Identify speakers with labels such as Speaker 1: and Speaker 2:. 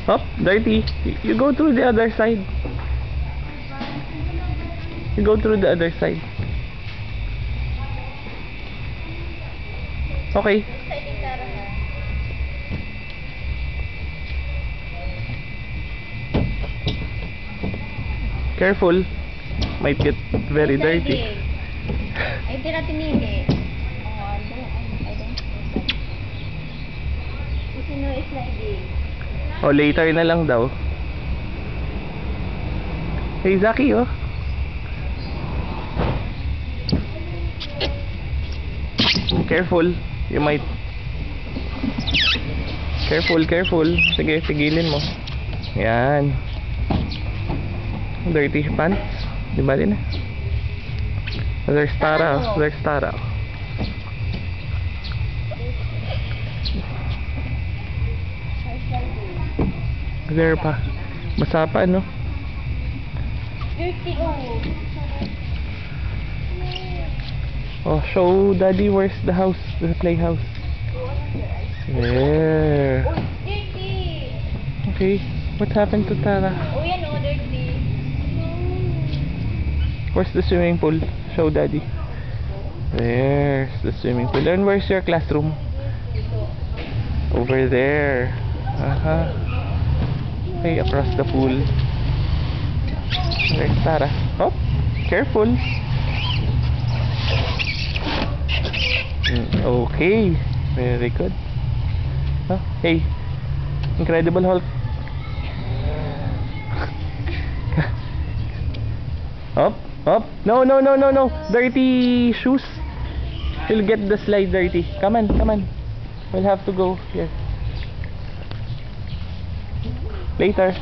Speaker 1: Oh, dirty. You go through the other side. You go through the other side. Okay. Careful. Might get very dirty.
Speaker 2: Ay, tira tinili. Sino is sliding?
Speaker 1: Oh, later na lang daw. Hey, Zaki, oh. Careful. You might... Careful, careful. Sige, tigilin mo. Yan. Dirty pants. Di ba din eh? There's Tara. There's Tara. There pa. Basa pa, no?
Speaker 2: Dirty, oh.
Speaker 1: Oh, show daddy where's the house, the playhouse. There.
Speaker 2: Oh, dirty.
Speaker 1: Okay, what happened to Tara?
Speaker 2: Oh, yan, oh, dirty.
Speaker 1: Where's the swimming pool? Show daddy. There's the swimming pool. And where's your classroom? Over there. Okay, across the pool. There's Tara. Oh, careful. Okay, very good. Oh, hey, Incredible Hulk. Up, up. No, no, no, no, no. Dirty shoes. You'll get the slide dirty. Come on, come on. We'll have to go here. Later.